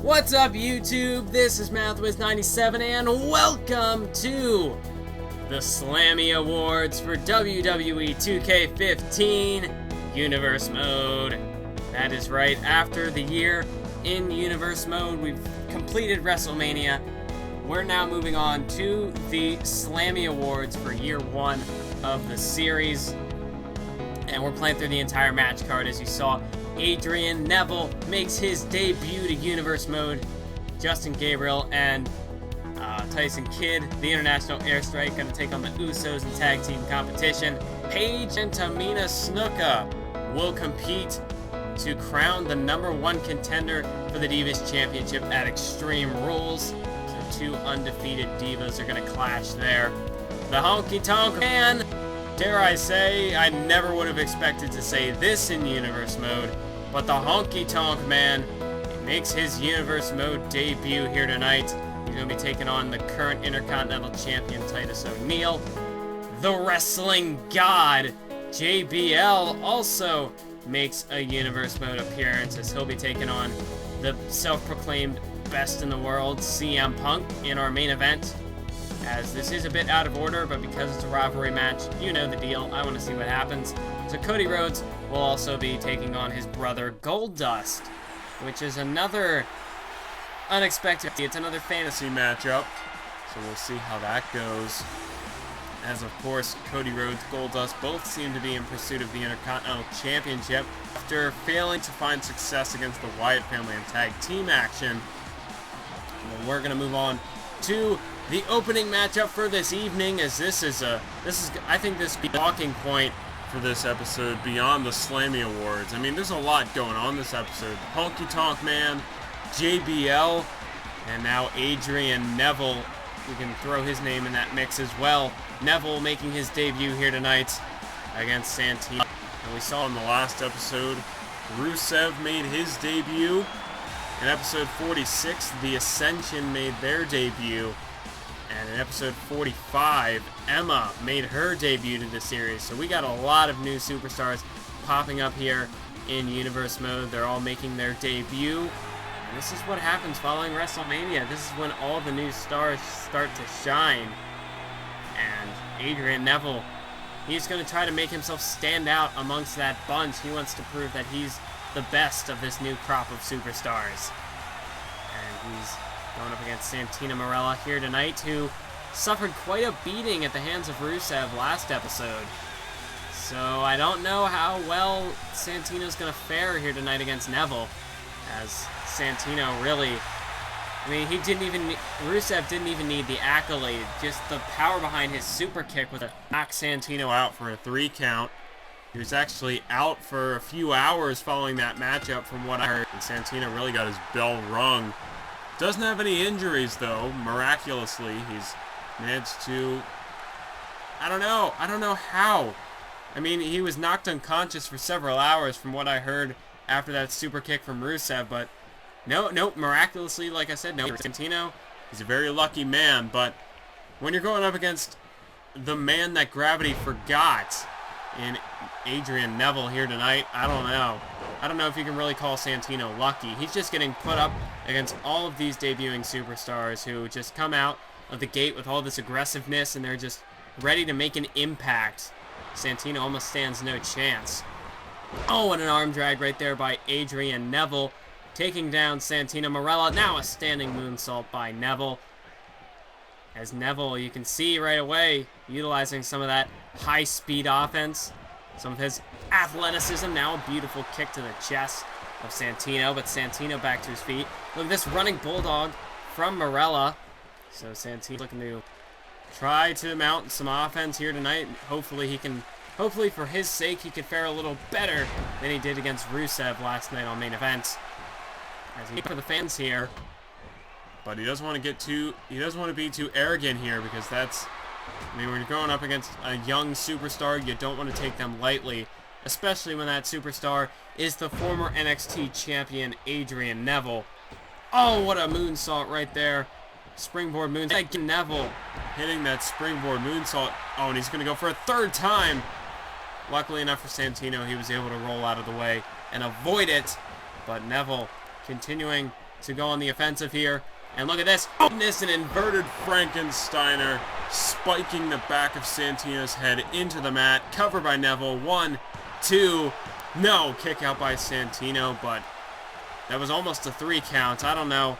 What's up, YouTube? This is MathWiz97 and welcome to the Slammy Awards for WWE 2K15 Universe Mode. That is right, after the year in Universe Mode, we've completed WrestleMania. We're now moving on to the Slammy Awards for year one of the series. And we're playing through the entire match card. As you saw, Adrian Neville makes his debut to Universe Mode. Justin Gabriel and Tyson Kidd, the International Airstrike, going to take on the Usos in tag team competition. Paige and Tamina Snuka will compete to crown the #1 contender for the Divas Championship at Extreme Rules. So two undefeated divas are going to clash there. The Honky Tonk Man, dare I say, I never would have expected to say this in Universe Mode, but the Honky Tonk Man makes his Universe Mode debut here tonight. He's going to be taking on the current Intercontinental Champion, Titus O'Neil. The Wrestling God, JBL, also makes a Universe Mode appearance, as he'll be taking on the self-proclaimed best in the world, CM Punk, in our main event. As this is a bit out of order, but because it's a rivalry match, you know the deal. I want to see what happens. So Cody Rhodes will also be taking on his brother Goldust, which is another unexpected. It's another fantasy matchup, so we'll see how that goes. As of course, Cody Rhodes, Goldust both seem to be in pursuit of the Intercontinental Championship after failing to find success against the Wyatt family in tag team action. Well, we're gonna move on to the opening matchup for this evening, as I think this be a talking point for this episode beyond the Slammy Awards. I mean, there's a lot going on this episode. The Honky Tonk Man, JBL, and now Adrian Neville. We can throw his name in that mix as well. Neville making his debut here tonight against SANTINO. And we saw in the last episode, Rusev made his debut. In episode 46, The Ascension made their debut. And in episode 45, Emma made her debut to the series. So we got a lot of new superstars popping up here in Universe Mode. They're all making their debut. And this is what happens following WrestleMania. This is when all the new stars start to shine. And Adrian Neville, he's going to try to make himself stand out amongst that bunch. He wants to prove that he's the best of this new crop of superstars. And he's going up against Santino Marella here tonight, who suffered quite a beating at the hands of Rusev last episode. So I don't know how well Santino's going to fare here tonight against Neville, as Santino really, I mean, Rusev didn't even need the accolade, just the power behind his super kick with a knock Santino out for a 3 count. He was actually out for a few hours following that matchup from what I heard, and Santino really got his bell rung. Doesn't have any injuries, though, miraculously. He's managed to, I don't know how. I mean, he was knocked unconscious for several hours from what I heard after that super kick from Rusev, but no, miraculously, like I said, no. Santino, he's a very lucky man, but when you're going up against the man that gravity forgot in Adrian Neville here tonight, I don't know. I don't know if you can really call Santino lucky. He's just getting put up against all of these debuting superstars who just come out of the gate with all this aggressiveness and they're just ready to make an impact. Santino almost stands no chance. Oh, and an arm drag right there by Adrian Neville, taking down Santino Marella. Now a standing moonsault by Neville. As Neville, you can see right away, utilizing some of that high-speed offense, some of his athleticism. Now a beautiful kick to the chest of Santino, but Santino back to his feet. Look at this running bulldog from Marella. So Santino looking to try to mount some offense here tonight. Hopefully for his sake, he could fare a little better than he did against Rusev last night on main event. As he for the fans here. But he doesn't want to be too arrogant here, because I mean, when you're going up against a young superstar, you don't want to take them lightly, especially when that superstar is the former NXT champion, Adrian Neville. Oh, what a moonsault right there. Springboard moonsault. Neville hitting that springboard moonsault. Oh, and he's going to go for a 3rd time. Luckily enough for Santino, he was able to roll out of the way and avoid it. But Neville continuing to go on the offensive here. And look at this. This an inverted Frankensteiner, spiking the back of Santino's head into the mat. Covered by Neville. 1, 2. No, kick out by Santino, but that was almost a 3 count. I don't know.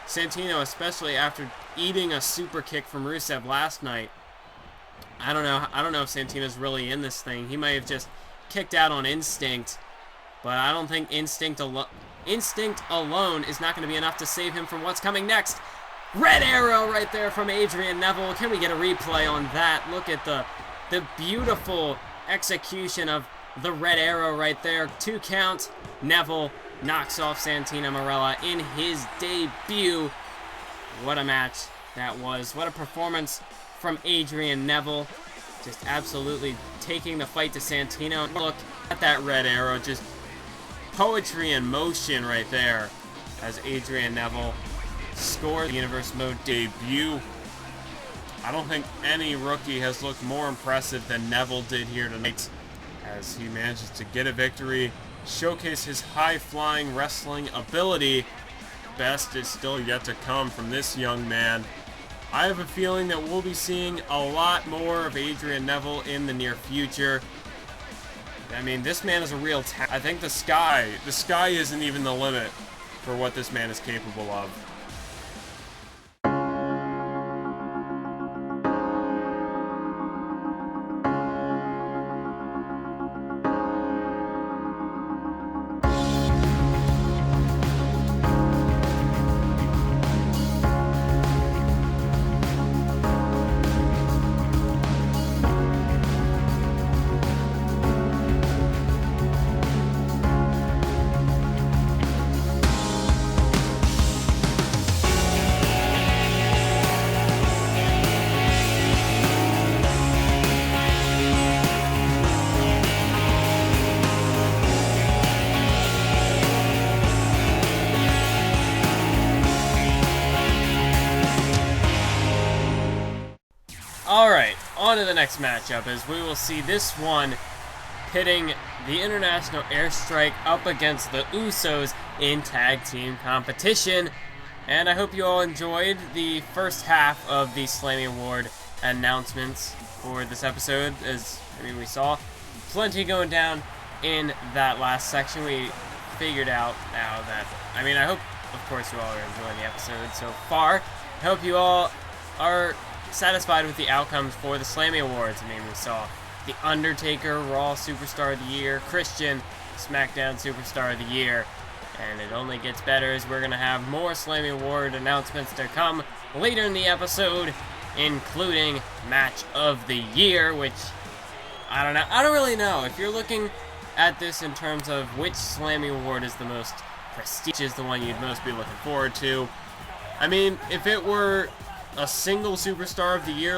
Santino, especially after eating a super kick from Rusev last night. I don't know if Santino's really in this thing. He might have just kicked out on instinct, but I don't think instinct alone is not going to be enough to save him from what's coming next. Red arrow right there from Adrian Neville. Can we get a replay on that? Look at the beautiful execution of the red arrow right there. 2 count. Neville knocks off Santino Marella in his debut. What a match that was. What a performance from Adrian Neville. Just absolutely taking the fight to Santino. Look at that red arrow. Just poetry in motion right there as Adrian Neville scored the Universe Mode debut. I don't think any rookie has looked more impressive than Neville did here tonight as he manages to get a victory, showcase his high-flying wrestling ability. Best is still yet to come from this young man. I have a feeling that we'll be seeing a lot more of Adrian Neville in the near future. I mean, this man is a real talent. I think the sky isn't even the limit for what this man is capable of. Alright, on to the next matchup as we will see this one pitting the International Airstrike up against the Usos in tag team competition. And I hope you all enjoyed the first half of the Slammy Award announcements for this episode. As we saw plenty going down in that last section. We figured out now that, I hope, of course, you all are enjoying the episode so far. I hope you all are satisfied with the outcomes for the Slammy Awards. We saw The Undertaker, Raw Superstar of the Year, Christian, SmackDown Superstar of the Year, and it only gets better as we're going to have more Slammy Award announcements to come later in the episode, including Match of the Year, which, I don't know. I don't really know. If you're looking at this in terms of which Slammy Award is the most prestigious, the one you'd most be looking forward to, if it were a single Superstar of the Year,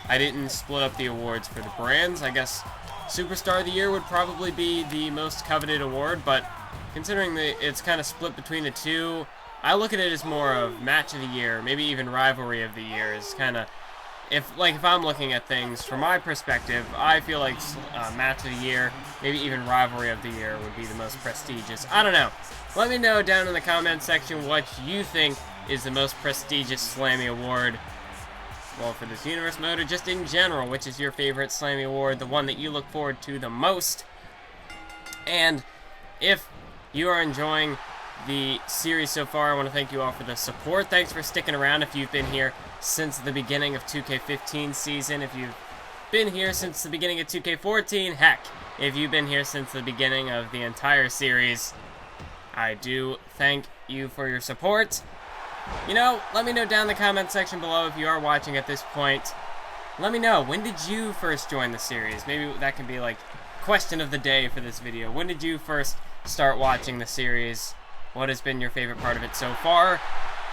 I didn't split up the awards for the brands. I guess Superstar of the Year would probably be the most coveted award, but considering that it's kind of split between the two, I look at it as more of Match of the Year, maybe even Rivalry of the Year is kind of, if I'm looking at things from my perspective, I feel like Match of the Year, maybe even Rivalry of the Year would be the most prestigious. I don't know. Let me know down in the comment section what you think is the most prestigious Slammy Award. Well, for this Universe Mode or just in general, which is your favorite Slammy Award, the one that you look forward to the most. And if you are enjoying the series so far, I want to thank you all for the support. Thanks for sticking around if you've been here since the beginning of 2K15 season. If you've been here since the beginning of 2K14, heck, if you've been here since the beginning of the entire series, I do thank you for your support. Let me know down in the comment section below if you are watching at this point. Let me know, when did you first join the series? Maybe that can be like question of the day for this video. When did you first start watching the series? What has been your favorite part of it so far?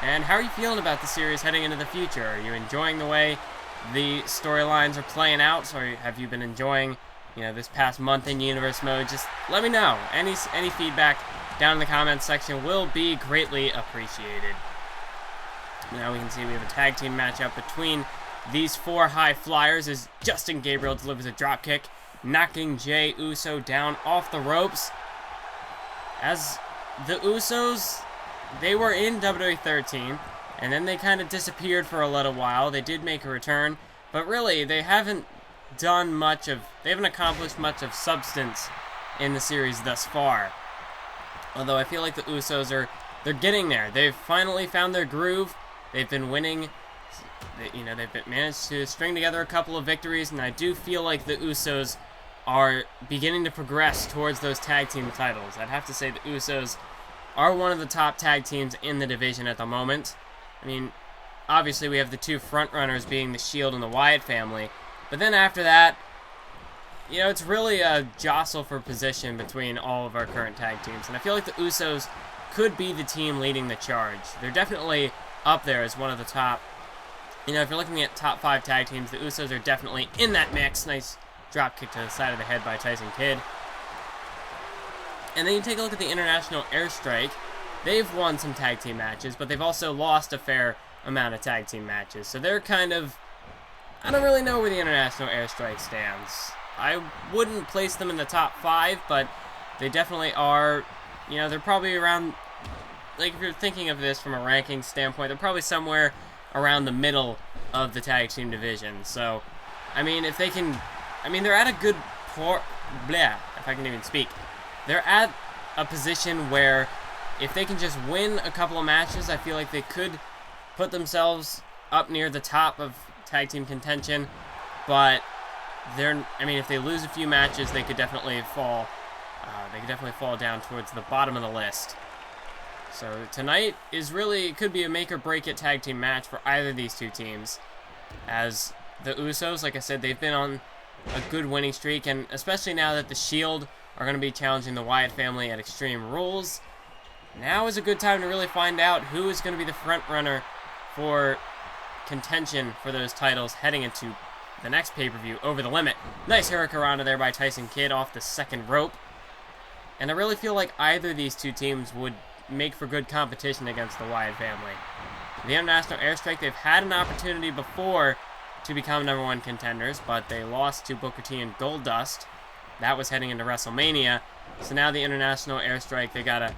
And how are you feeling about the series heading into the future? Are you enjoying the way the storylines are playing out? Or have you been enjoying, this past month in Universe Mode? Just let me know. Any feedback down in the comment section will be greatly appreciated. Now we can see we have a tag team matchup between these 4 high flyers as Justin Gabriel delivers a dropkick, knocking Jey Uso down off the ropes. As the Usos, they were in WWE 13, and then they kind of disappeared for a little while. They did make a return, but really, they haven't accomplished much of substance in the series thus far. Although I feel like the Usos they're getting there. They've finally found their groove. They've been winning. They've managed to string together a couple of victories, and I do feel like the Usos are beginning to progress towards those tag team titles. I'd have to say the Usos are one of the top tag teams in the division at the moment. I mean, obviously we have the two front runners being the Shield and the Wyatt family, but then after that, it's really a jostle for position between all of our current tag teams, and I feel like the Usos could be the team leading the charge. They're definitely up there as one of the top. If you're looking at top 5 tag teams, the Usos are definitely in that mix. Nice drop kick to the side of the head by Tyson Kidd. And then you take a look at the International Airstrike. They've won some tag team matches, but they've also lost a fair amount of tag team matches. So they're kind of... I don't really know where the International Airstrike stands. I wouldn't place them in the top 5, but they definitely are... they're probably around... Like, if you're thinking of this from a ranking standpoint, they're probably somewhere around the middle of the tag team division. So, I mean, if they can... they're at a good... if I can even speak. They're at a position where if they can just win a couple of matches, I feel like they could put themselves up near the top of tag team contention. But if they lose a few matches, they could definitely fall. They could definitely fall down towards the bottom of the list. So tonight it could be a make or break it tag team match for either of these two teams. As the Usos, like I said, they've been on a good winning streak, and especially now that the Shield are going to be challenging the Wyatt family at Extreme Rules, now is a good time to really find out who is going to be the front runner for contention for those titles heading into the next pay-per-view, Over the Limit. Nice hurricanrana there by Tyson Kidd off the second rope. And I really feel like either of these two teams would make for good competition against the Wyatt family. The International Airstrike, they've had an opportunity before to become #1 contenders, but they lost to Booker T and Goldust. That was heading into WrestleMania. So now the International Airstrike, they got to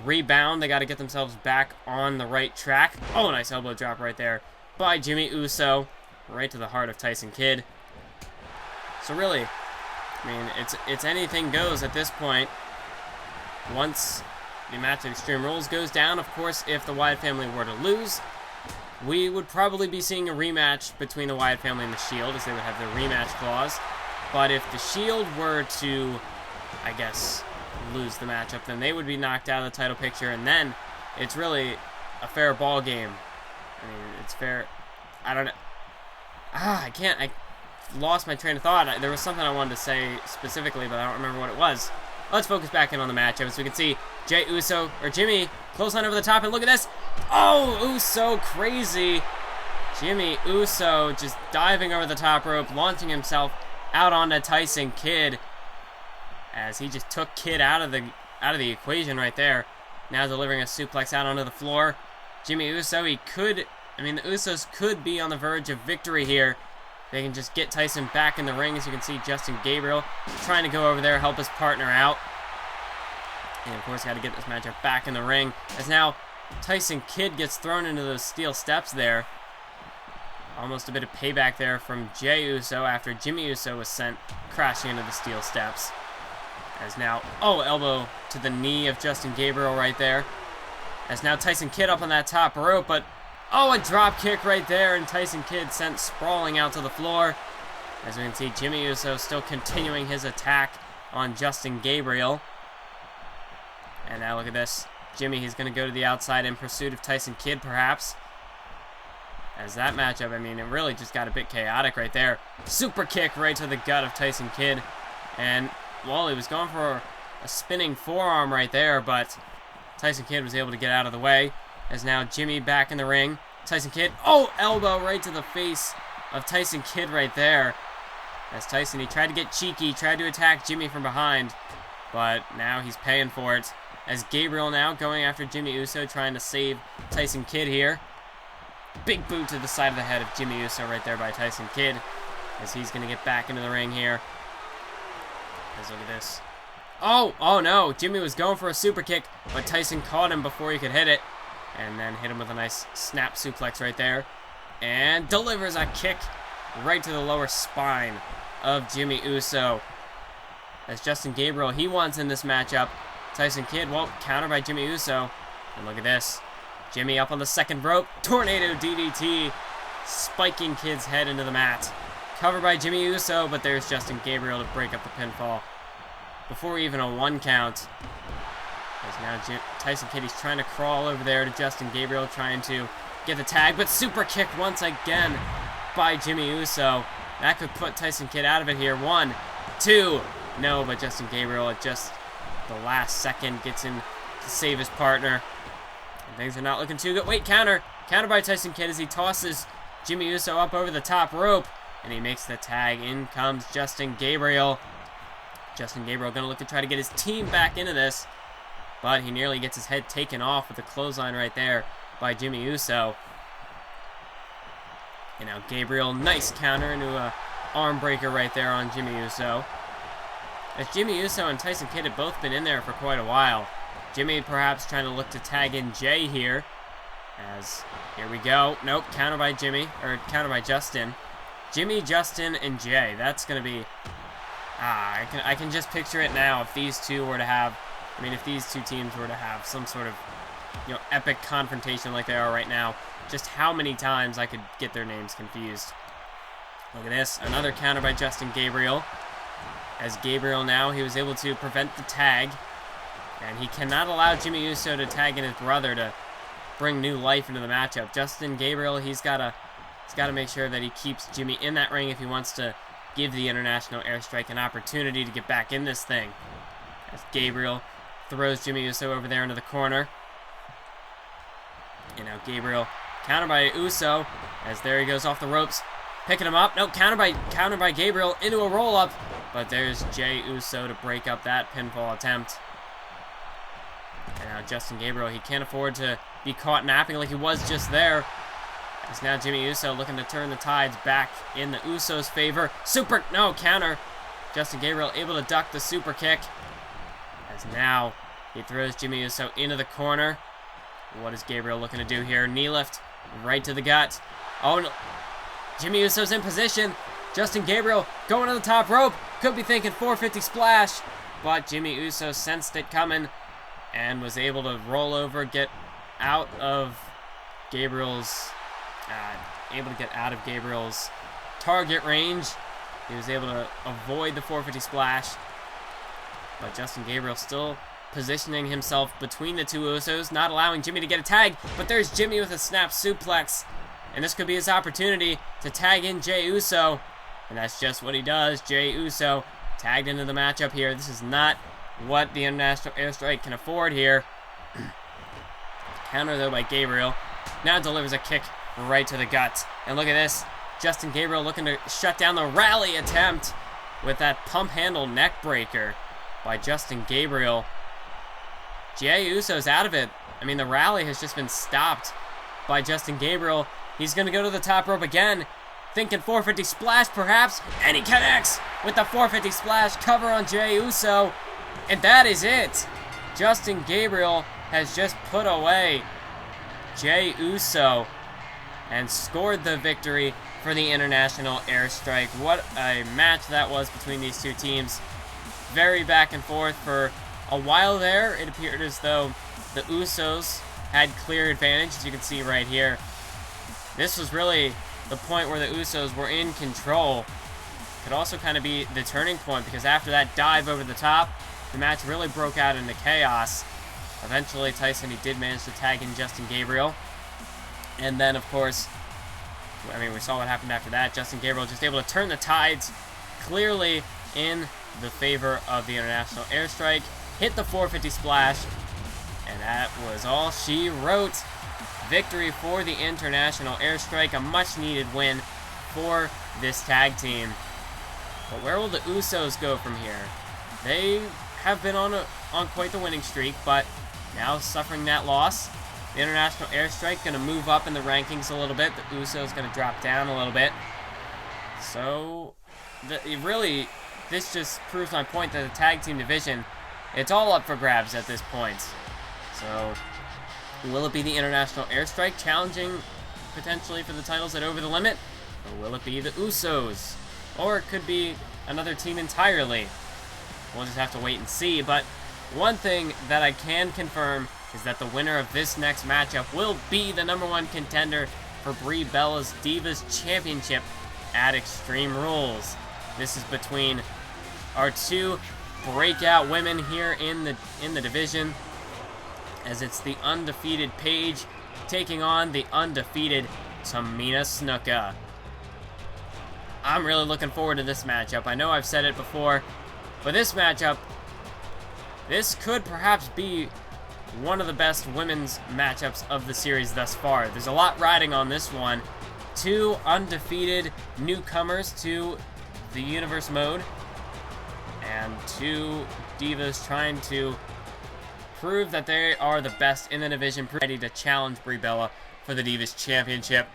rebound. They got to get themselves back on the right track. Oh, nice elbow drop right there by Jimmy Uso, right to the heart of Tyson Kidd. So really, it's anything goes at this point. Once the match at Extreme Rules goes down, of course, if the Wyatt family were to lose, we would probably be seeing a rematch between the Wyatt family and the Shield, as they would have their rematch clause. But if the Shield were to, I guess, lose the matchup, then they would be knocked out of the title picture, and then it's really a fair ball game. It's fair. I don't know. I lost my train of thought. There was something I wanted to say specifically, but I don't remember what it was. Let's focus back in on the matchup. As we can see, Jimmy, clothesline over the top, and look at this. Oh, Uso, crazy. Jimmy Uso just diving over the top rope, launching himself out onto Tyson Kidd, as he just took Kidd out of the equation right there. Now delivering a suplex out onto the floor. Jimmy Uso, the Usos could be on the verge of victory here. They can just get Tyson back in the ring. As you can see, Justin Gabriel trying to go over there, help his partner out. And of course, got to get this matchup back in the ring, as now Tyson Kidd gets thrown into those steel steps there. Almost a bit of payback there from Jey Uso after Jimmy Uso was sent crashing into the steel steps. As now, elbow to the knee of Justin Gabriel right there. As now Tyson Kidd up on that top rope, but a drop kick right there, and Tyson Kidd sent sprawling out to the floor. As we can see, Jimmy Uso still continuing his attack on Justin Gabriel. And now look at this. Jimmy, he's going to go to the outside in pursuit of Tyson Kidd, perhaps. As that matchup, it really just got a bit chaotic right there. Super kick right to the gut of Tyson Kidd. And, well, he was going for a spinning forearm right there, but Tyson Kidd was able to get out of the way. As now Jimmy back in the ring. Tyson Kidd, elbow right to the face of Tyson Kidd right there. As Tyson, he tried to get cheeky, tried to attack Jimmy from behind, but now he's paying for it. As Gabriel now going after Jimmy Uso, trying to save Tyson Kidd here. Big boot to the side of the head of Jimmy Uso right there by Tyson Kidd, as he's going to get back into the ring here. As look at this. Oh no, Jimmy was going for a super kick, but Tyson caught him before he could hit it. And then hit him with a nice snap suplex right there. And delivers a kick right to the lower spine of Jimmy Uso. As Justin Gabriel, he wants in this matchup. Tyson Kidd, well, countered by Jimmy Uso. And look at this. Jimmy up on the second rope. Tornado DDT. Spiking Kidd's head into the mat. Covered by Jimmy Uso, but there's Justin Gabriel to break up the pinfall. Before even a 1 count. As now Tyson Kidd, he's trying to crawl over there to Justin Gabriel, trying to get the tag, but super kicked once again by Jimmy Uso. That could put Tyson Kidd out of it here. 1, 2. No, but Justin Gabriel at just the last second gets in to save his partner. And things are not looking too good. Wait, counter. Counter by Tyson Kidd as he tosses Jimmy Uso up over the top rope. And he makes the tag. In comes Justin Gabriel. Justin Gabriel going to look to try to get his team back into this. But he nearly gets his head taken off with a clothesline right there by Jimmy Uso. And now Gabriel, nice counter into a arm breaker right there on Jimmy Uso. As Jimmy Uso and Tyson Kidd have both been in there for quite a while. Jimmy perhaps trying to look to tag in Jay here. As, here we go. Nope, counter by Jimmy, or counter by Justin. Jimmy, Justin, and Jay. That's going to be... I can just picture it now if these two were to have... I mean, if these two teams were to have some sort of, epic confrontation like they are right now, just how many times I could get their names confused. Look at this. Another counter by Justin Gabriel. As Gabriel now, he was able to prevent the tag. And he cannot allow Jimmy Uso to tag in his brother to bring new life into the matchup. Justin Gabriel, he's got to make sure that he keeps Jimmy in that ring if he wants to give the International Airstrike an opportunity to get back in this thing. As Gabriel throws Jimmy Uso over there into the corner. And now Gabriel countered by Uso as there he goes off the ropes. Picking him up. No, countered by Gabriel into a roll-up. But there's Jey Uso to break up that pinfall attempt. And now Justin Gabriel, he can't afford to be caught napping like he was just there. As now Jimmy Uso looking to turn the tides back in the Usos' favor. Counter. Justin Gabriel able to duck the super kick. As now he throws Jimmy Uso into the corner. What is Gabriel looking to do here? Knee lift right to the gut. Oh no. Jimmy Uso's in position. Justin Gabriel going to the top rope. Could be thinking 450 splash. But Jimmy Uso sensed it coming and was able to roll over, get out of Gabriel's target range. He was able to avoid the 450 splash. But Justin Gabriel still positioning himself between the two Usos, not allowing Jimmy to get a tag. But there's Jimmy with a snap suplex. And this could be his opportunity to tag in Jey Uso. And that's just what he does. Jey Uso tagged into the matchup here. This is not what the International Airstrike can afford here. Counter though by Gabriel. Now delivers a kick right to the gut. And look at this. Justin Gabriel looking to shut down the rally attempt with that pump handle neck breaker by Justin Gabriel. Jey Uso's out of it. I mean, the rally has just been stopped by Justin Gabriel. He's going to go to the top rope again. Thinking 450 splash perhaps. And he connects with the 450 splash cover on Jey Uso. And that is it. Justin Gabriel has just put away Jey Uso and scored the victory for the International Airstrike. What a match that was between these two teams. Very back and forth for a while there. It appeared as though the Usos had clear advantage, as you can see right here. This was really the point where the Usos were in control. Could also kind of be the turning point, because after that dive over the top, the match really broke out into chaos. Eventually, Tyson, he did manage to tag in Justin Gabriel. And then, of course, I mean, we saw what happened after that. Justin Gabriel just able to turn the tides clearly in the favor of the International Airstrike. Hit the 450 splash. And that was all she wrote. Victory for the International Airstrike. A much-needed win for this tag team. But where will the Usos go from here? They have been on quite the winning streak, but now suffering that loss. The International Airstrike going to move up in the rankings a little bit. The Usos going to drop down a little bit. So, this just proves my point that the tag team division, it's all up for grabs at this point. So, Will it be the International Airstrike challenging potentially for the titles at Over the Limit? Or will it be the Usos? Or it could be another team entirely. We'll just have to wait and see, but one thing that I can confirm is that the winner of this next matchup will be the #1 contender for Brie Bella's Divas Championship at Extreme Rules. This is between our two breakout women here in the division, as it's the undefeated Paige taking on the undefeated Tamina Snuka. I'm really looking forward to this matchup. I know I've said it before, but this matchup, this could perhaps be one of the best women's matchups of the series thus far. There's a lot riding on this one. Two undefeated newcomers to the Universe Mode, and two divas trying to prove that they are the best in the division, ready to challenge Brie Bella for the Divas Championship.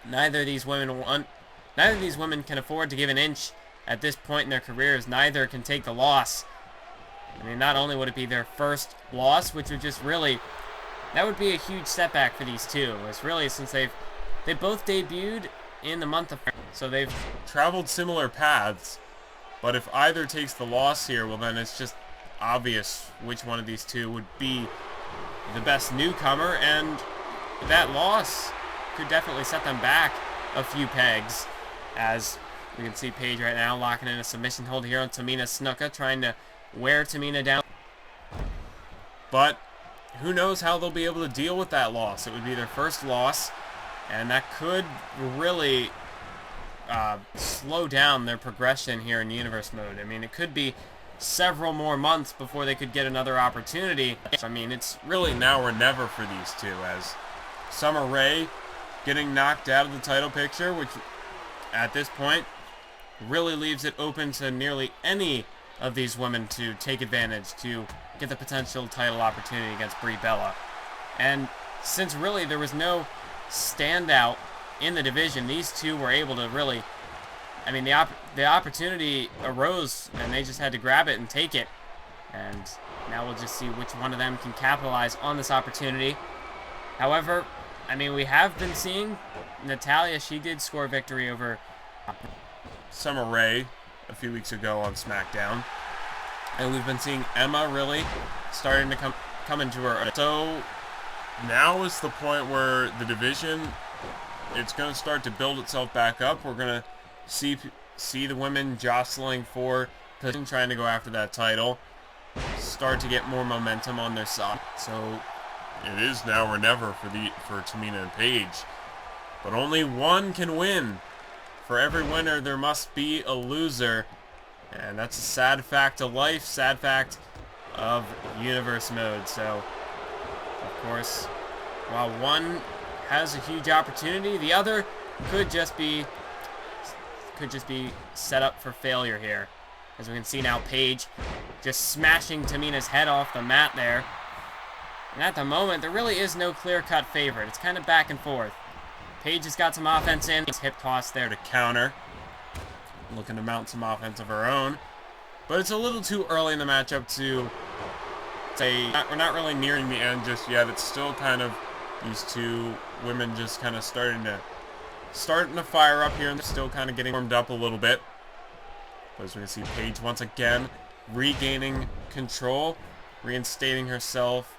Neither of these women can afford to give an inch at this point in their careers. Neither can take the loss. I mean, not only would it be their first loss, which would just really, that would be a huge setback for these two. It's really since they both debuted in the month of, so they've traveled similar paths. But if either takes the loss here, well then it's just obvious which one of these two would be the best newcomer, and that loss could definitely set them back a few pegs, as we can see Paige right now locking in a submission hold here on Tamina Snuka, trying to wear Tamina down. But who knows how they'll be able to deal with that loss. It would be their first loss, and that could really slow down their progression here in Universe Mode. I mean, it could be several more months before they could get another opportunity. I mean, it's really now or never for these two, as Summer Rae getting knocked out of the title picture, which at this point really leaves it open to nearly any of these women to take advantage to get the potential title opportunity against Brie Bella. And since really there was no standout in the division, these two were able to really, I mean, the opportunity arose and they just had to grab it and take it. And now we'll just see which one of them can capitalize on this opportunity. However, I mean, we have been seeing Natalya, she did score victory over Summer Rae a few weeks ago on SmackDown. And we've been seeing Emma really starting to come into her. So now is the point where the division, it's going to start to build itself back up. We're going to see the women jostling for position, trying to go after that title, start to get more momentum on their side. So it is now or never for Tamina and Paige. But only one can win. For every winner, there must be a loser. And that's a sad fact of life, sad fact of Universe Mode. So, of course, while one has a huge opportunity, the other could just be set up for failure here. As we can see now, Paige just smashing Tamina's head off the mat there. And at the moment, there really is no clear-cut favorite. It's kind of back and forth. Paige has got some offense in. Hip toss there to counter. Looking to mount some offense of her own. But it's a little too early in the matchup to say, we're not really nearing the end just yet. It's still kind of these two women just kind of starting to fire up here, and they're still kind of getting warmed up a little bit. But as we can see, Paige once again regaining control, reinstating herself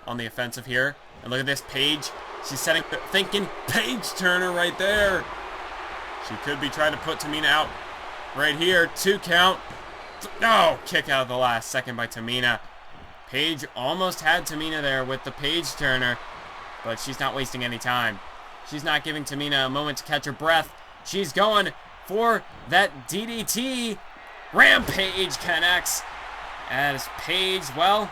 on the offensive here. And look at this, Paige. She's thinking page turner right there. She could be trying to put Tamina out right here. 2 count. Oh, kick out of the last second by Tamina. Paige almost had Tamina there with the page turner, but she's not wasting any time. She's not giving Tamina a moment to catch her breath. She's going for that DDT. Rampage connects. As Paige, well,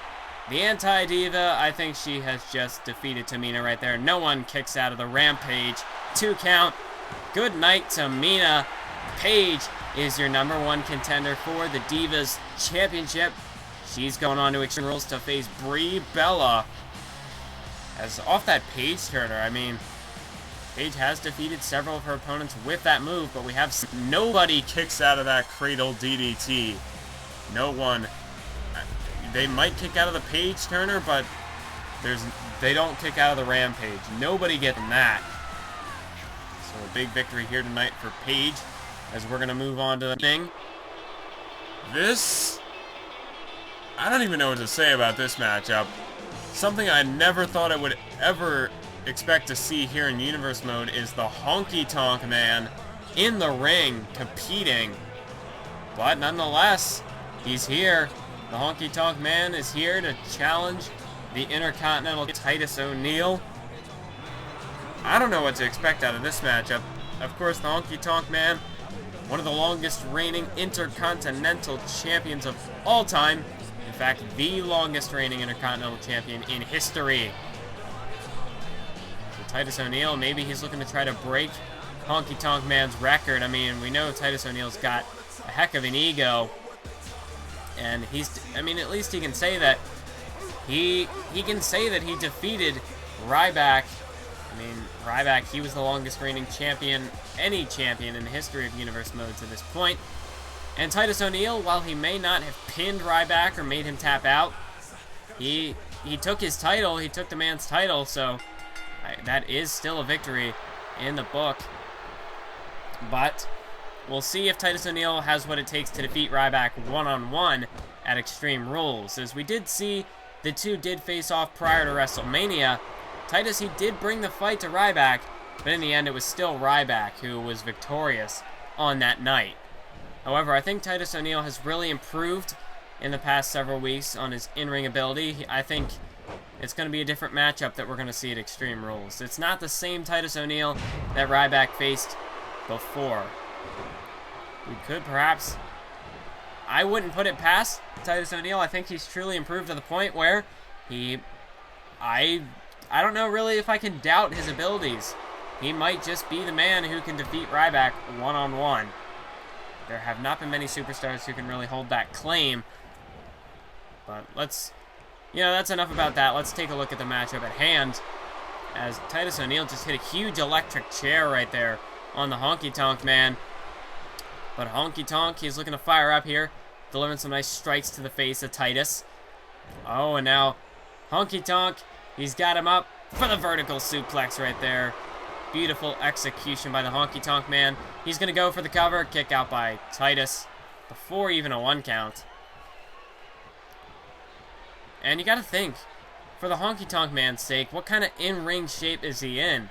the anti-diva, I think she has just defeated Tamina right there. No one kicks out of the Rampage. 2 count. Good night, Tamina. Paige is your #1 contender for the Divas Championship. She's going on to Extreme Rules to face Brie Bella. As off that Paige turner, I mean, Paige has defeated several of her opponents with that move, but we have nobody kicks out of that cradle DDT. No one. They might kick out of the Paige turner, but They don't kick out of the Rampage. Nobody getting that. So a big victory here tonight for Paige, as we're going to move on to the thing. I don't even know what to say about this matchup. Something I never thought I would ever expect to see here in Universe Mode is the Honky Tonk Man in the ring competing. But nonetheless, he's here. The Honky Tonk Man is here to challenge the Intercontinental Titus O'Neil. I don't know what to expect out of this matchup. Of course, the Honky Tonk Man, one of the longest reigning Intercontinental Champions of all time. In fact, the longest reigning Intercontinental Champion in history. So Titus O'Neil, maybe he's looking to try to break Honky Tonk Man's record. I mean, we know Titus O'Neil's got a heck of an ego. And at least he can say that he defeated Ryback. I mean, Ryback, he was the longest reigning champion, any champion in the history of Universe Mode to this point. And Titus O'Neil, while he may not have pinned Ryback or made him tap out, he took his title, he took the man's title, so that is still a victory in the book. But we'll see if Titus O'Neil has what it takes to defeat Ryback one-on-one at Extreme Rules. As we did see, the two did face off prior to WrestleMania. Titus, he did bring the fight to Ryback, but in the end it was still Ryback who was victorious on that night. However, I think Titus O'Neil has really improved in the past several weeks on his in-ring ability. I think it's going to be a different matchup that we're going to see at Extreme Rules. It's not the same Titus O'Neil that Ryback faced before. We could perhaps... I wouldn't put it past Titus O'Neil. I think he's truly improved to the point where I don't know really if I can doubt his abilities. He might just be the man who can defeat Ryback one-on-one. There have not been many superstars who can really hold that claim. But that's enough about that. Let's take a look at the matchup at hand. As Titus O'Neil just hit a huge electric chair right there on the Honky Tonk Man. But Honky Tonk, he's looking to fire up here, delivering some nice strikes to the face of Titus. Oh, and now Honky Tonk, he's got him up for the vertical suplex right there. Beautiful execution by the Honky Tonk Man. He's going to go for the cover, kick out by Titus before even a 1 count. And you got to think, for the Honky Tonk Man's sake, what kind of in-ring shape is he in?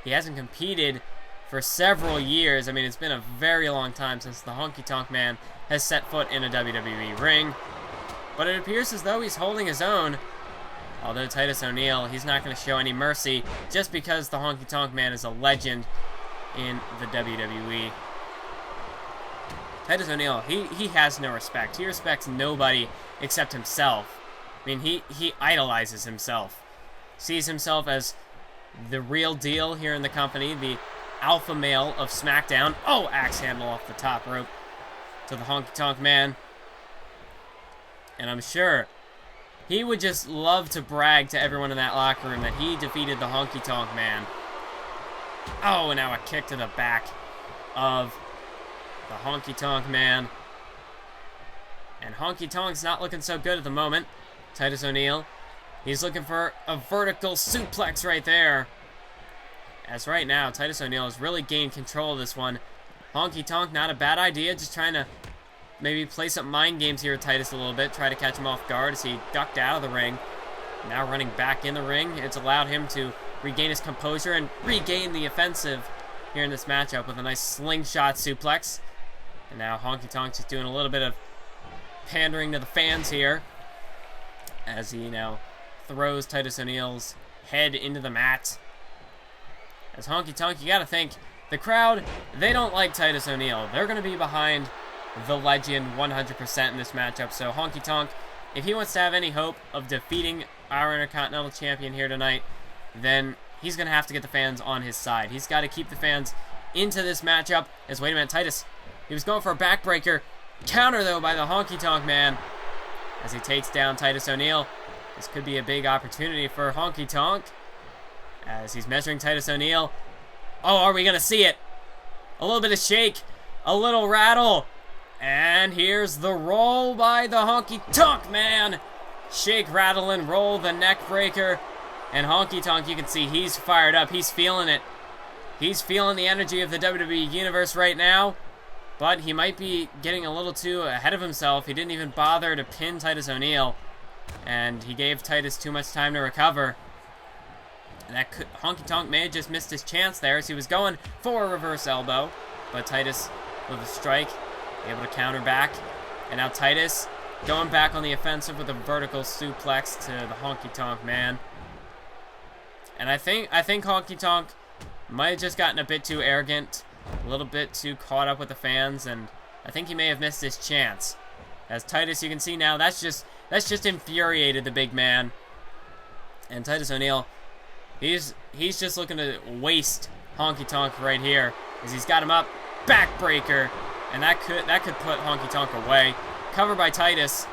He hasn't competed for several years. I mean, it's been a very long time since the Honky Tonk Man has set foot in a WWE ring. But it appears as though he's holding his own. Although Titus O'Neil, he's not going to show any mercy just because the Honky Tonk Man is a legend in the WWE. Titus O'Neil, he has no respect. He respects nobody except himself. I mean, he idolizes himself. Sees himself as the real deal here in the company, the alpha male of SmackDown. Oh, axe handle off the top rope to the Honky Tonk Man. And I'm sure he would just love to brag to everyone in that locker room that he defeated the Honky Tonk Man. Oh, and now a kick to the back of the Honky Tonk Man. And Honky Tonk's not looking so good at the moment. Titus O'Neil, he's looking for a vertical suplex right there. As right now, Titus O'Neil has really gained control of this one. Honky Tonk, not a bad idea. Just trying to maybe play some mind games here with Titus a little bit. Try to catch him off guard as he ducked out of the ring. Now running back in the ring. It's allowed him to regain his composure and regain the offensive here in this matchup with a nice slingshot suplex. And now Honky Tonk just doing a little bit of pandering to the fans here as he now throws Titus O'Neil's head into the mat. As Honky Tonk, you got to think, the crowd, they don't like Titus O'Neil. They're going to be behind the legend 100% in this matchup. So Honky Tonk, if he wants to have any hope of defeating our Intercontinental Champion here tonight, then he's going to have to get the fans on his side. He's got to keep the fans into this matchup. As, wait a minute, Titus, he was going for a backbreaker. Counter, though, by the Honky Tonk Man as he takes down Titus O'Neil. This could be a big opportunity for Honky Tonk as he's measuring Titus O'Neil. Oh, are we going to see it? A little bit of shake, a little rattle, and here's the roll by the Honky Tonk Man. Shake, rattle, and roll, the neck breaker And Honky Tonk, you can see he's fired up. He's feeling it. He's feeling the energy of the WWE Universe right now. But he might be getting a little too ahead of himself. He didn't even bother to pin Titus O'Neil. And he gave Titus too much time to recover. And Honky Tonk may have just missed his chance there as he was going for a reverse elbow. But Titus with a strike, able to counter back. And now Titus going back on the offensive with a vertical suplex to the Honky Tonk Man. And I think Honky Tonk might have just gotten a bit too arrogant, a little bit too caught up with the fans, and I think he may have missed his chance. As Titus, you can see now, that's just infuriated the big man. And Titus O'Neil, he's just looking to waste Honky Tonk right here, as he's got him up, backbreaker, and that could put Honky Tonk away. Covered by Titus.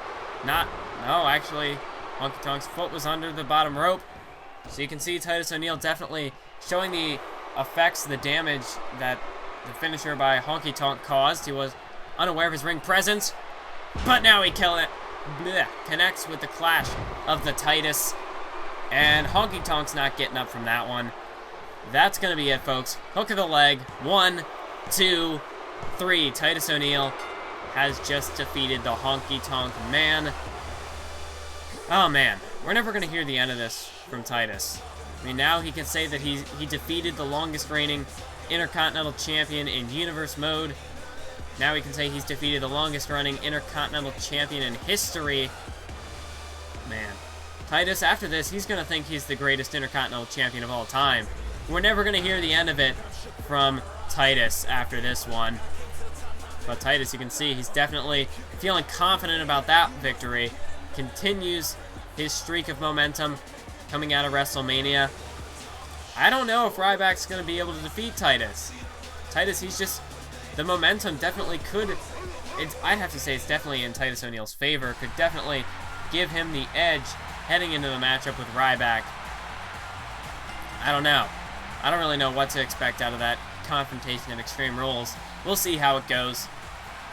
No, actually, Honky Tonk's foot was under the bottom rope. So you can see Titus O'Neil definitely showing the effects, the damage that the finisher by Honky Tonk caused. He was unaware of his ring presence, but now he killed it. Blech, connects with the clash of the Titus, and Honky Tonk's not getting up from that one. That's going to be it, folks. Hook of the leg. 1, 2, 3. Titus O'Neil has just defeated the Honky Tonk Man. Oh, man. We're never going to hear the end of this from Titus. I mean, now he can say that he defeated the longest reigning Intercontinental Champion in Universe Mode. Now he can say he's defeated the longest running Intercontinental Champion in history. Man. Titus, after this, he's going to think he's the greatest Intercontinental Champion of all time. We're never going to hear the end of it from Titus after this one. But Titus, you can see, he's definitely feeling confident about that victory. Continues his streak of momentum coming out of WrestleMania. I don't know if Ryback's going to be able to defeat Titus. Titus, he's just... The momentum definitely could... I'd have to say it's definitely in Titus O'Neil's favor. Could definitely give him the edge heading into the matchup with Ryback. I don't know. I don't really know what to expect out of that confrontation at Extreme Rules. We'll see how it goes.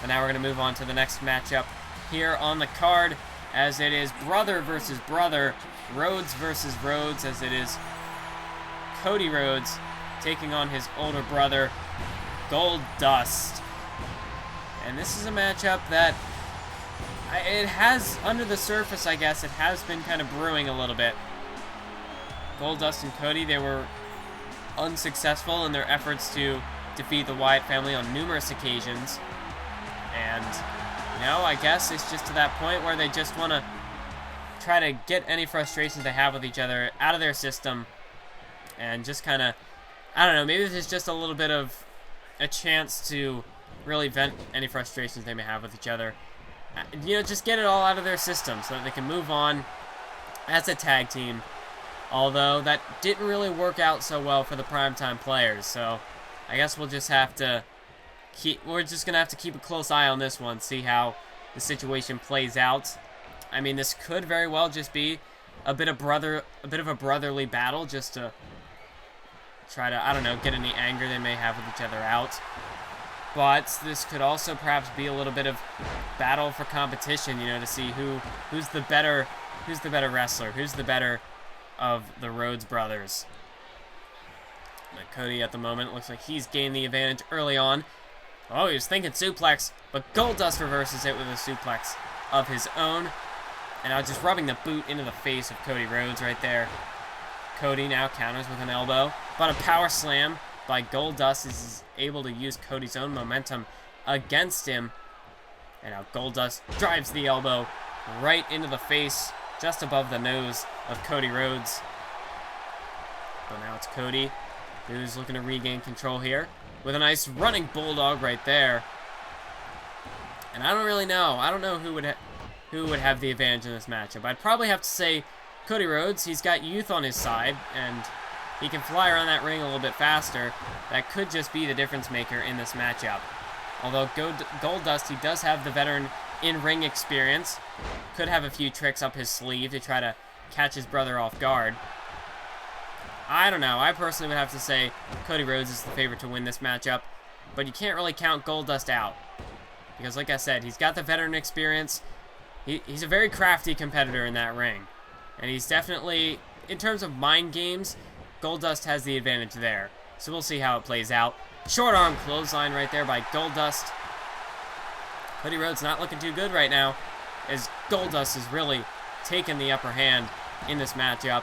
But now we're going to move on to the next matchup here on the card, as it is brother versus brother, Rhodes versus Rhodes, as it is Cody Rhodes taking on his older brother, Goldust. And this is a matchup that it has, under the surface, I guess, it has been kind of brewing a little bit. Goldust and Cody, they were unsuccessful in their efforts to defeat the Wyatt family on numerous occasions. And now I guess it's just to that point where they just want to try to get any frustrations they have with each other out of their system and just kind of, I don't know, maybe there's just a little bit of a chance to really vent any frustrations they may have with each other. You know, just get it all out of their system so that they can move on as a tag team. Although that didn't really work out so well for the primetime players, so I guess we'll just have to we're just gonna have to keep a close eye on this one, see how the situation plays out. I mean, this could very well just be a bit of a brotherly battle, just to try to, I don't know, get any anger they may have with each other out. But this could also perhaps be a little bit of battle for competition, you know, to see who's the better wrestler, who's the better of the Rhodes brothers. But Cody at the moment looks like he's gained the advantage early on. Oh, he was thinking suplex, but Goldust reverses it with a suplex of his own. And now just rubbing the boot into the face of Cody Rhodes right there. Cody now counters with an elbow, but a power slam by Goldust is able to use Cody's own momentum against him. And now Goldust drives the elbow right into the face, just above the nose of Cody Rhodes. But now it's Cody who's looking to regain control here with a nice running bulldog right there. And I don't really know. I don't know who would have the advantage in this matchup. I'd probably have to say Cody Rhodes. He's got youth on his side, and he can fly around that ring a little bit faster. That could just be the difference maker in this matchup. Although Goldust, he does have the veteran in-ring experience. Could have a few tricks up his sleeve to try to catch his brother off guard. I don't know. I personally would have to say Cody Rhodes is the favorite to win this matchup. But you can't really count Goldust out. Because like I said, he's got the veteran experience. He's a very crafty competitor in that ring. And he's definitely in terms of mind games, Goldust has the advantage there. So we'll see how it plays out. Short arm clothesline right there by Goldust. Cody Rhodes not looking too good right now, as Goldust is really taking the upper hand in this matchup.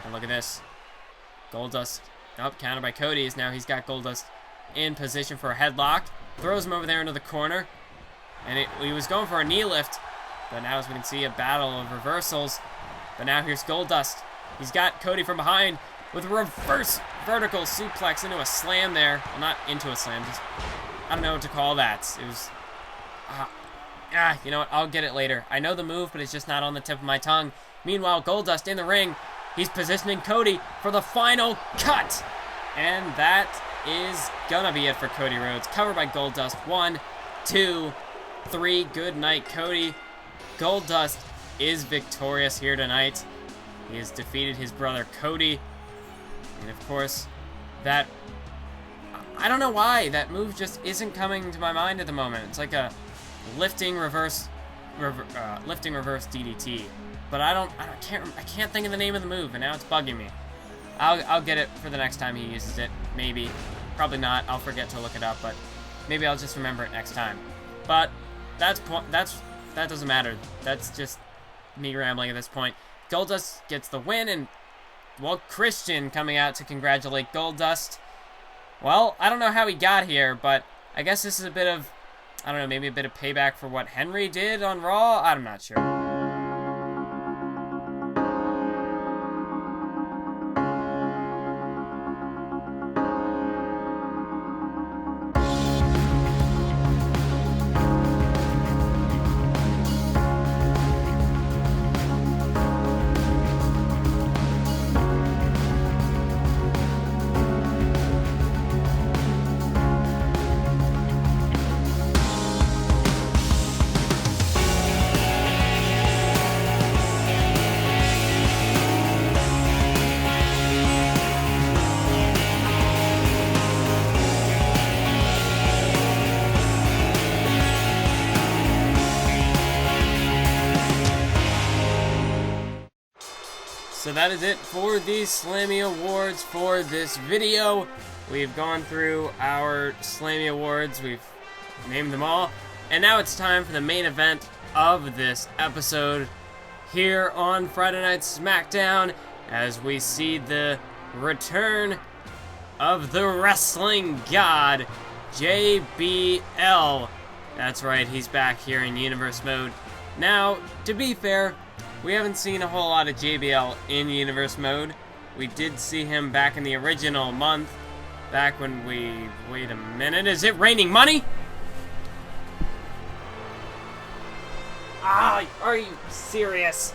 And look at this. Goldust up, countered by Cody, as now he's got Goldust in position for a headlock. Throws him over there into the corner. And he was going for a knee lift, but now as we can see, a battle of reversals. But now here's Goldust. He's got Cody from behind with a reverse vertical suplex into a slam there. Well, not into a slam, just, I don't know what to call that. It was, you know what, I'll get it later. I know the move, but it's just not on the tip of my tongue. Meanwhile, Goldust in the ring. He's positioning Cody for the final cut. And that is gonna be it for Cody Rhodes. Covered by Goldust. 1, 2, 3. Good night, Cody. Goldust is victorious here tonight. He has defeated his brother Cody. And of course, that, I don't know why that move just isn't coming to my mind at the moment. It's like a lifting reverse DDT. But I can't think of the name of the move, and now it's bugging me. I'll get it for the next time he uses it. Maybe. Probably not. I'll forget to look it up, but maybe I'll just remember it next time. But that doesn't matter. That's just me rambling at this point. Goldust gets the win, and, well, Christian coming out to congratulate Goldust. Well, I don't know how he got here, but I guess this is a bit of, I don't know, maybe a bit of payback for what Henry did on Raw? I'm not sure. So that is it for the Slammy Awards for this video. We've gone through our Slammy Awards, we've named them all, and now it's time for the main event of this episode here on Friday Night SmackDown, as we see the return of the wrestling god, JBL. That's right, he's back here in Universe Mode. Now, to be fair, we haven't seen a whole lot of JBL in Universe Mode. We did see him back in the original month, back when we... Wait a minute, is it raining money? Ah, are you serious?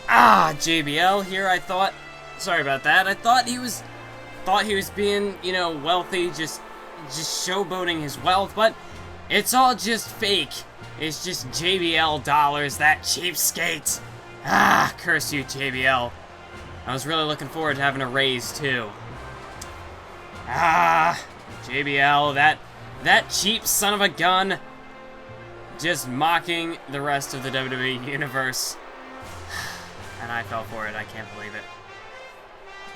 Ah, JBL here, I thought... Sorry about that. I thought he was being, you know, wealthy, just showboating his wealth, but it's all just fake. It's just JBL dollars, that cheapskate. Ah, curse you, JBL. I was really looking forward to having a raise, too. Ah, JBL, that cheap son of a gun. Just mocking the rest of the WWE Universe. And I fell for it, I can't believe it.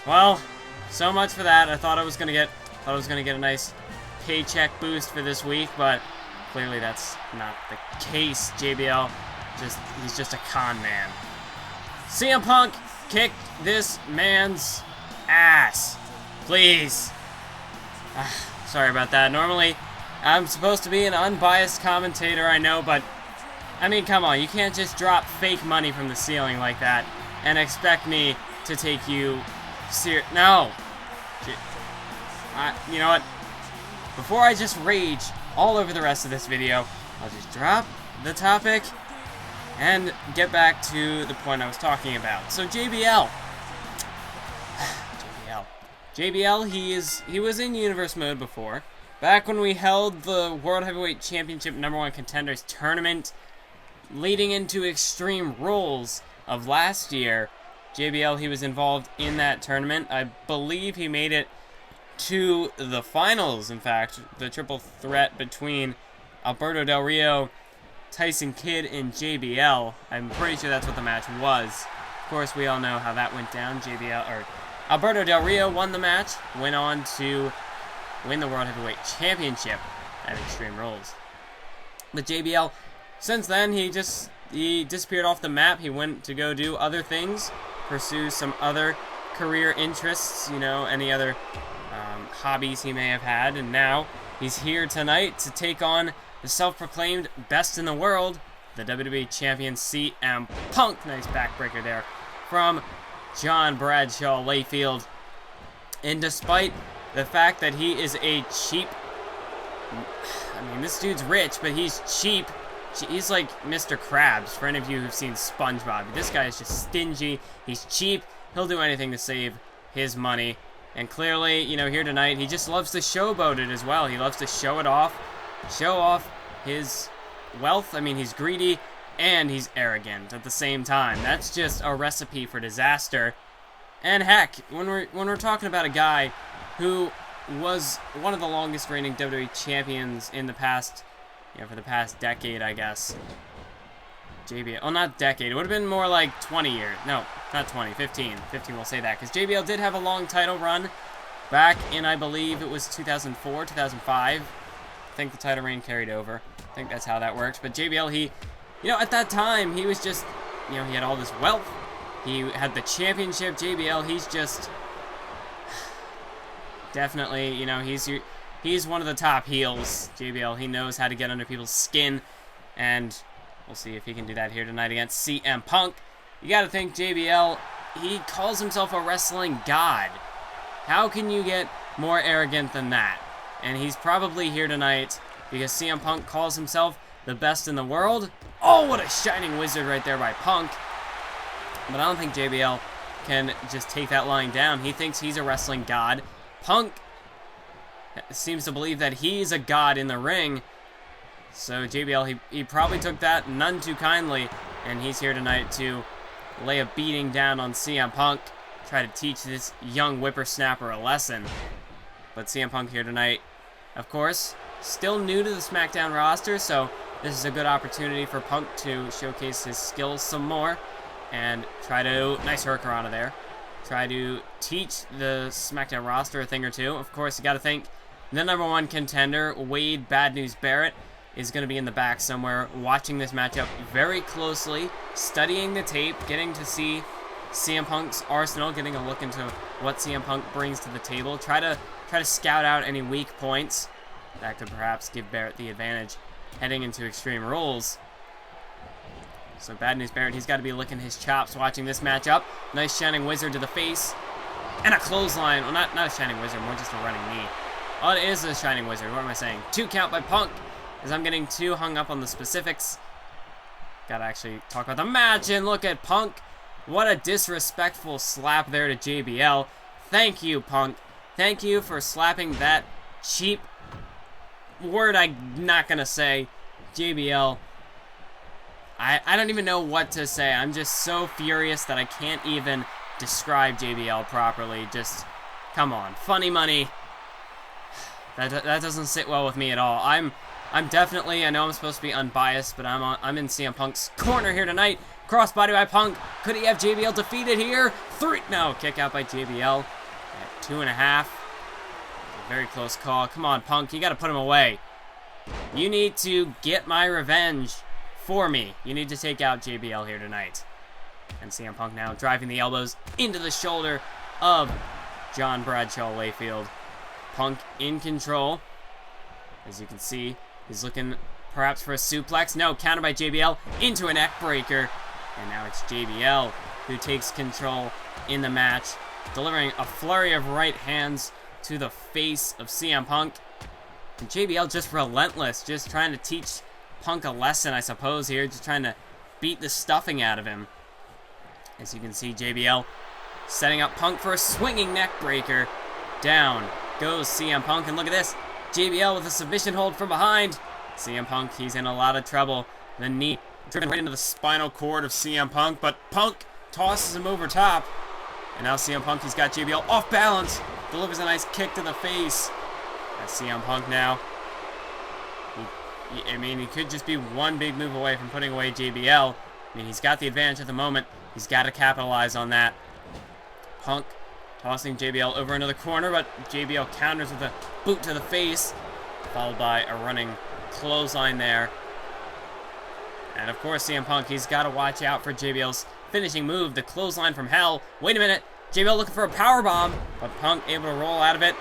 Well, so much for that. I thought I was gonna get a nice paycheck boost for this week, but clearly that's not the case. JBL, he's just a con man. CM Punk kicked this man's ass. Please. Sorry about that. Normally, I'm supposed to be an unbiased commentator, I know, but I mean, come on. You can't just drop fake money from the ceiling like that and expect me to take you serious. No. You know what? Before I just rage all over the rest of this video, I'll just drop the topic and get back to the point I was talking about. So JBL. JBL, he was in Universe Mode before. Back when we held the World Heavyweight Championship #1 Contenders Tournament, leading into Extreme Rules of last year, JBL, he was involved in that tournament. I believe he made it to the finals, in fact, the triple threat between Alberto Del Rio, Tyson Kidd, and JBL. I'm pretty sure that's what the match was. Of course, we all know how that went down. Alberto Del Rio won the match, went on to win the World Heavyweight Championship at Extreme Rules. But JBL, since then, he disappeared off the map. He went to go do other things, pursue some other career interests, you know, any other hobbies he may have had, and now he's here tonight to take on the self-proclaimed best in the world, the WWE Champion CM Punk. Nice backbreaker there from John Bradshaw Layfield. And despite the fact that he is a cheap, I mean, this dude's rich, but he's cheap. He's like Mr. Krabs, for any of you who've seen SpongeBob. This guy is just stingy. He's cheap. He'll do anything to save his money. And clearly, you know, here tonight, he just loves to showboat it as well. He loves to show it off, show off his wealth. I mean, he's greedy and he's arrogant at the same time. That's just a recipe for disaster. And heck, when we're talking about a guy who was one of the longest reigning WWE champions in the past, you know, for the past decade, I guess. JBL, oh, not decade, it would have been more like 20 years. No, not 20, 15. 15, we'll say that, because JBL did have a long title run back in, I believe it was 2004, 2005. I think the title reign carried over. I think that's how that works. But JBL, he, you know, at that time, he was just, you know, he had all this wealth. He had the championship. JBL, he's just definitely, you know, he's one of the top heels. JBL, he knows how to get under people's skin, and we'll see if he can do that here tonight against CM Punk. You got to think JBL, he calls himself a wrestling god. How can you get more arrogant than that? And he's probably here tonight because CM Punk calls himself the best in the world. Oh, what a shining wizard right there by Punk. But I don't think JBL can just take that lying down. He thinks he's a wrestling god. Punk seems to believe that he's a god in the ring. So JBL, he probably took that none too kindly, and he's here tonight to lay a beating down on CM Punk, try to teach this young whippersnapper a lesson. But CM Punk here tonight, of course, still new to the SmackDown roster, so this is a good opportunity for Punk to showcase his skills some more and try to, nice hurricanrana there, try to teach the SmackDown roster a thing or two. Of course, you got to think the #1 contender, Wade Bad News Barrett, is going to be in the back somewhere watching this matchup very closely, studying the tape, getting to see CM Punk's arsenal, getting a look into what CM Punk brings to the table, try to scout out any weak points that could perhaps give Barrett the advantage heading into Extreme Rules. So Bad News Barrett, he's got to be licking his chops watching this matchup. Nice Shining Wizard to the face. And a clothesline. Well, not a Shining Wizard, more just a running knee. Oh, it is a Shining Wizard. What am I saying? 2 count by Punk, as I'm getting too hung up on the specifics. Gotta actually talk about the match, and look at Punk. What a disrespectful slap there to JBL. Thank you, Punk. Thank you for slapping that cheap word I'm not gonna say. JBL. I don't even know what to say. I'm just so furious that I can't even describe JBL properly. Just, come on. Funny money. That doesn't sit well with me at all. I'm definitely, I know I'm supposed to be unbiased, but I'm in CM Punk's corner here tonight. Crossbody by Punk. Could he have JBL defeated here? 3, no, kick out by JBL at 2.5. A very close call. Come on, Punk, you gotta put him away. You need to get my revenge for me. You need to take out JBL here tonight. And CM Punk now driving the elbows into the shoulder of John Bradshaw Layfield. Punk in control. As you can see, he's looking perhaps for a suplex. No, countered by JBL into a neck breaker. And now it's JBL who takes control in the match, delivering a flurry of right hands to the face of CM Punk. And JBL just relentless, just trying to teach Punk a lesson, I suppose, here. Just trying to beat the stuffing out of him. As you can see, JBL setting up Punk for a swinging neck breaker. Down goes CM Punk, and look at this. JBL with a submission hold from behind. CM Punk, he's in a lot of trouble. The knee driven right into the spinal cord of CM Punk, but Punk tosses him over top. And now CM Punk, he's got JBL off balance. Delivers a nice kick to the face. That's CM Punk now. I mean, he could just be one big move away from putting away JBL. I mean, he's got the advantage at the moment. He's got to capitalize on that. Punk tossing JBL over into the corner, but JBL counters with a boot to the face, followed by a running clothesline there. And of course, CM Punk, he's got to watch out for JBL's finishing move, the clothesline from hell. Wait a minute, JBL looking for a powerbomb, but Punk able to roll out of it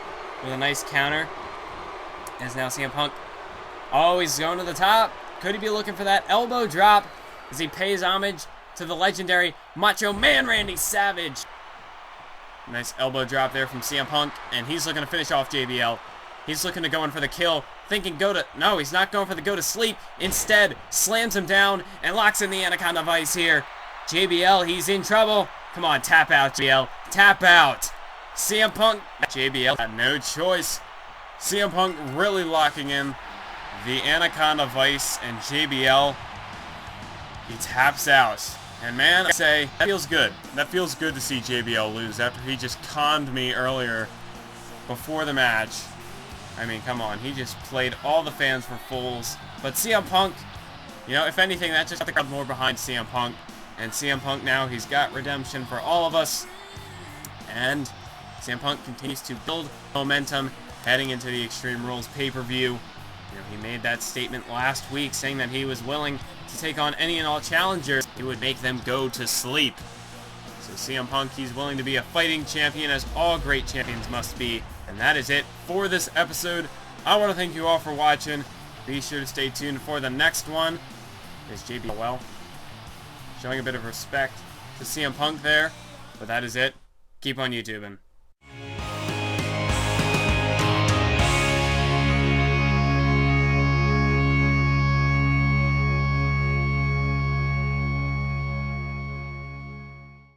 with a nice counter. As now CM Punk, oh, he's going to the top. Could he be looking for that elbow drop as he pays homage to the legendary Macho Man Randy Savage? Nice elbow drop there from CM Punk, and he's looking to finish off JBL. He's looking to go in for the kill, thinking no, he's not going for the go to sleep. Instead, slams him down and locks in the Anaconda Vice here. JBL, he's in trouble. Come on, tap out, JBL. Tap out. CM Punk, JBL had no choice. CM Punk really locking in the Anaconda Vice, and JBL, he taps out. And man, I say, that feels good. That feels good to see JBL lose after he just conned me earlier before the match. I mean, come on, he just played all the fans for fools. But CM Punk, you know, if anything, that just got the crowd more behind CM Punk. And CM Punk now, he's got redemption for all of us. And CM Punk continues to build momentum heading into the Extreme Rules pay-per-view. You know, he made that statement last week saying that he was willing to take on any and all challengers. He would make them go to sleep. So CM Punk, he's willing to be a fighting champion, as all great champions must be. And that is it for this episode. I want to thank you all for watching. Be sure to stay tuned for the next one. There's JBL, well, showing a bit of respect to CM Punk there. But that is it. Keep on YouTubing.